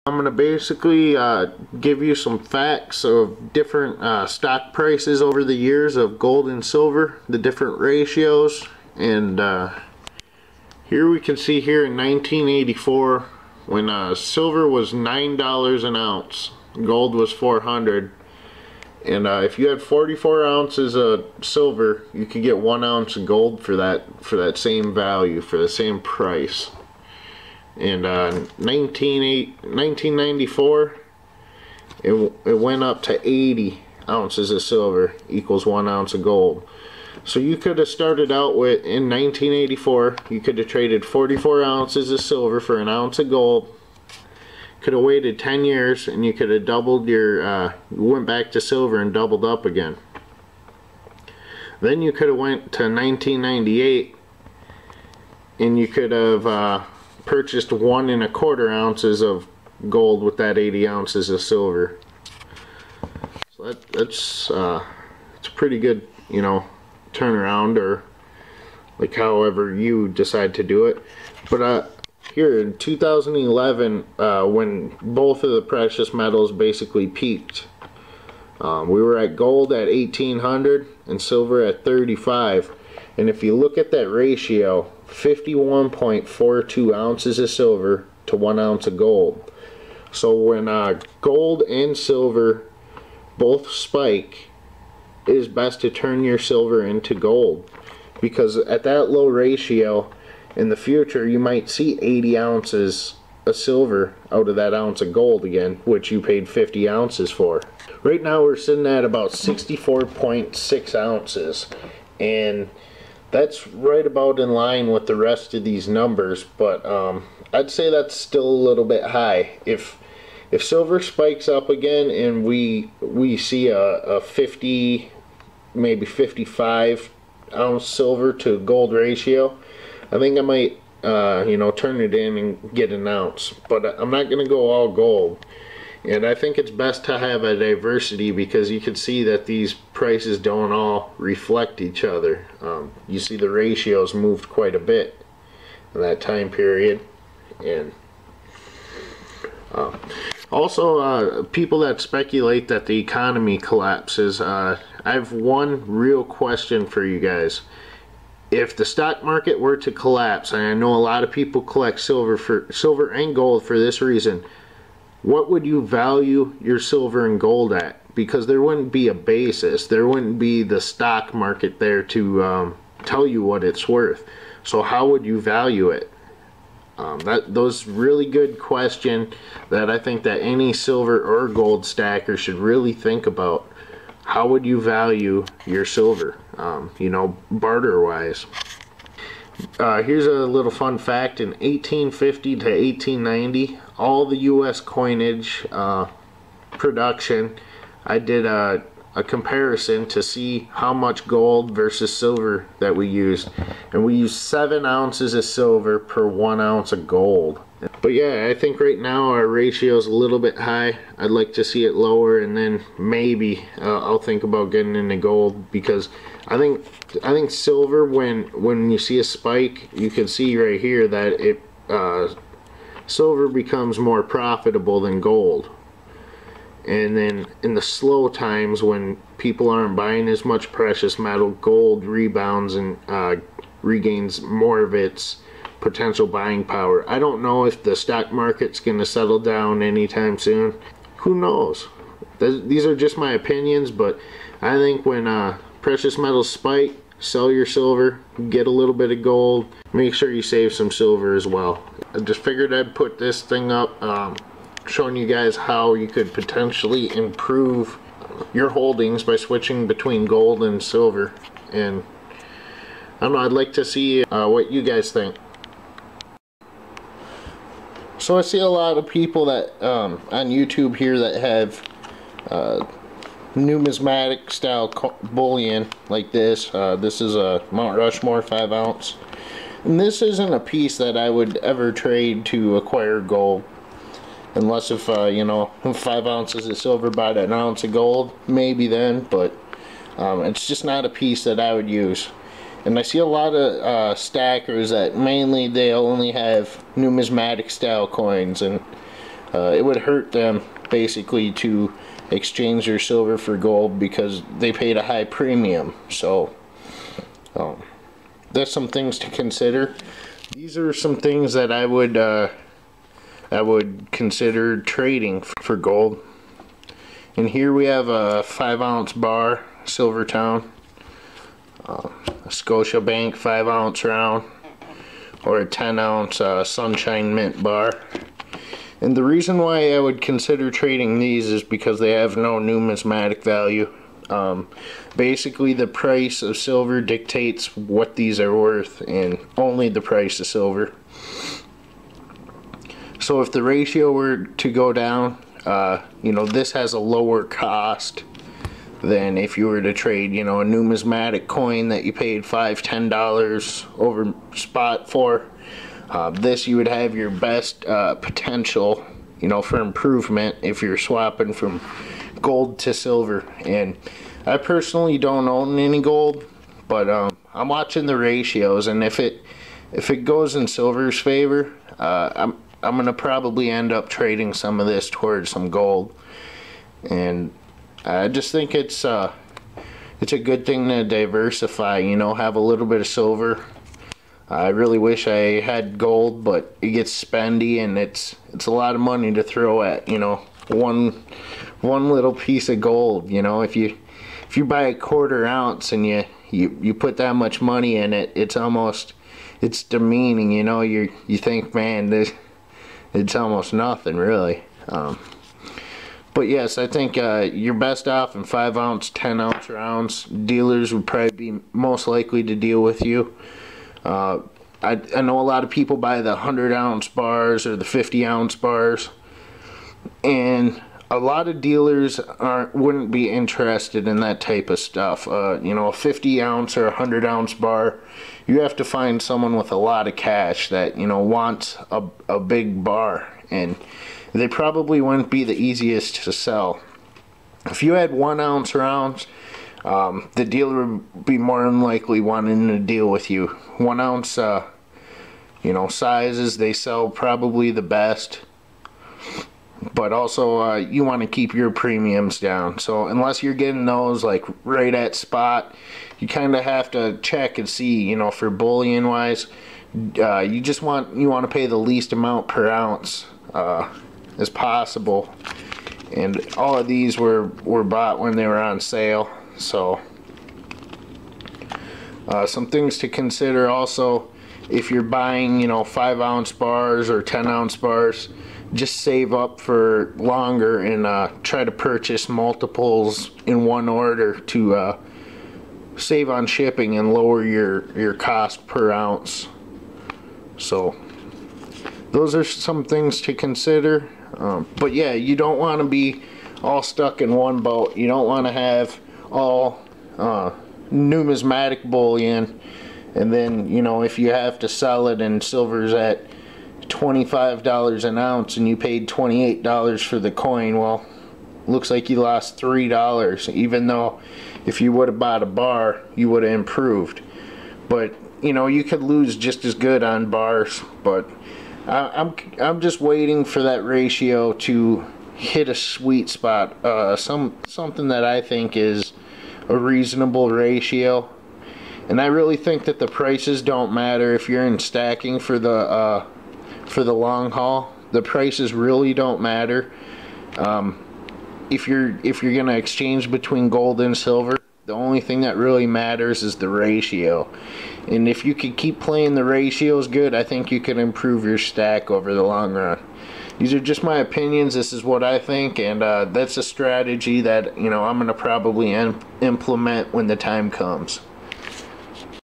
I'm going to basically give you some facts of different stock prices over the years of gold and silver, the different ratios, and here we can see here in 1984 when silver was $9 an ounce, gold was $400, and if you had 44 ounces of silver, you could get 1 ounce of gold for that same value, for the same price. And 1994 it went up to 80 ounces of silver equals 1 ounce of gold. So you could have started out with, in 1984, you could have traded 44 ounces of silver for 1 ounce of gold. Could have waited 10 years and you could have doubled your went back to silver and doubled up again. Then you could have went to 1998 and you could have purchased 1 1/4 ounces of gold with that 80 ounces of silver. So it's a pretty good, you know, turnaround, or like however you decide to do it. But here in 2011, when both of the precious metals basically peaked, we were at gold at 1800 and silver at 35. And if you look at that ratio, 51.42 ounces of silver to 1 ounce of gold. So when gold and silver both spike, it is best to turn your silver into gold, because at that low ratio in the future you might see 80 ounces of silver out of that ounce of gold again, which you paid 50 ounces for. Right now we're sitting at about 64.6 ounces, and that's right about in line with the rest of these numbers, but I'd say that's still a little bit high. If silver spikes up again and we see a 50, maybe 55 ounce silver to gold ratio, I think I might you know, turn it in and get an ounce. But I'm not going to go all gold. And I think it's best to have a diversity, because you can see that these prices don't all reflect each other. You see the ratios moved quite a bit in that time period. And also, people that speculate that the economy collapses, I have one real question for you guys. If the stock market were to collapse, and I know a lot of people collect silver and gold for this reason, what would you value your silver and gold at? Because there wouldn't be a basis. There wouldn't be the stock market there to tell you what it's worth. So how would you value it? Those really good question that I think that any silver or gold stacker should really think about. How would you value your silver? You know, barter wise. Here's a little fun fact. In 1850 to 1890, all the US coinage production, I did a comparison to see how much gold versus silver that we used, and we used 7 ounces of silver per 1 ounce of gold. But yeah, I think right now our ratio is a little bit high. I'd like to see it lower, and then maybe I'll think about getting into gold, because I think silver, when you see a spike, you can see right here that it silver becomes more profitable than gold. And then in the slow times when people aren't buying as much precious metal, gold rebounds and regains more of its potential buying power. I don't know if the stock market's going to settle down anytime soon. Who knows? These are just my opinions, but I think when precious metals spike, sell your silver, get a little bit of gold, make sure you save some silver as well. I just figured I'd put this thing up, showing you guys how you could potentially improve your holdings by switching between gold and silver. And I don't know, I'd like to see what you guys think. So I see a lot of people that on YouTube here that have numismatic style bullion like this. This is a Mount Rushmore 5 ounce, and this isn't a piece that I would ever trade to acquire gold, unless if you know, 5 ounces of silver bought an ounce of gold, maybe then. But it's just not a piece that I would use. And I see a lot of stackers that mainly they only have numismatic style coins, and it would hurt them basically to exchange their silver for gold because they paid a high premium. So that's some things to consider. These are some things that I would consider trading for gold. And here we have a 5-ounce bar, Silvertown, a Scotiabank 5-ounce round, or a 10-ounce Sunshine Mint bar. And the reason why I would consider trading these is because they have no numismatic value. Basically, the price of silver dictates what these are worth, and only the price of silver. So if the ratio were to go down, you know, this has a lower cost than if you were to trade, you know, a numismatic coin that you paid $5–10 over spot for. This, you would have your best potential, you know, for improvement if you're swapping from gold to silver. And I personally don't own any gold, but I'm watching the ratios, and if it goes in silver's favor, I'm gonna probably end up trading some of this towards some gold. And I just think it's a good thing to diversify, you know, have a little bit of silver. I really wish I had gold, but it gets spendy, and it's a lot of money to throw at, you know, one little piece of gold. You know, if you buy a 1/4 ounce and you put that much money in it, it's demeaning, you know. You think, man, it's almost nothing really. But yes, I think you're best off in 5-ounce, 10-ounce rounds. Dealers would probably be most likely to deal with you. I know a lot of people buy the 100-ounce bars or the 50-ounce bars, and a lot of dealers wouldn't be interested in that type of stuff. You know, a 50-ounce or a 100-ounce bar, you have to find someone with a lot of cash that, you know, wants a big bar, and they probably wouldn't be the easiest to sell. If you had 1-ounce rounds, the dealer would be more than likely wanting to deal with you. 1-ounce, you know, sizes, they sell probably the best. But also, you want to keep your premiums down. So unless you're getting those like right at spot, you kind of have to check and see, you know, for bullion wise, you want to pay the least amount per ounce as possible. And all of these were bought when they were on sale. So some things to consider also, if you're buying, you know, 5-ounce bars or 10-ounce bars, just save up for longer and try to purchase multiples in one order to save on shipping and lower your cost per ounce. So those are some things to consider. But yeah, you don't want to be all stuck in one boat. You don't want to have all numismatic bullion, and then, you know, if you have to sell it and silver's at $25 an ounce and you paid $28 for the coin, well, looks like you lost $3, even though if you would have bought a bar, you would have improved. But, you know, you could lose just as good on bars. But I'm just waiting for that ratio to hit a sweet spot, something that I think is a reasonable ratio. And I really think that the prices don't matter if you're in stacking for the long haul. The prices really don't matter. If you're gonna exchange between gold and silver, the only thing that really matters is the ratio. And if you could keep playing the ratios good, I think you can improve your stack over the long run. These are just my opinions. This is what I think, and that's a strategy that, you know, I'm gonna probably implement when the time comes.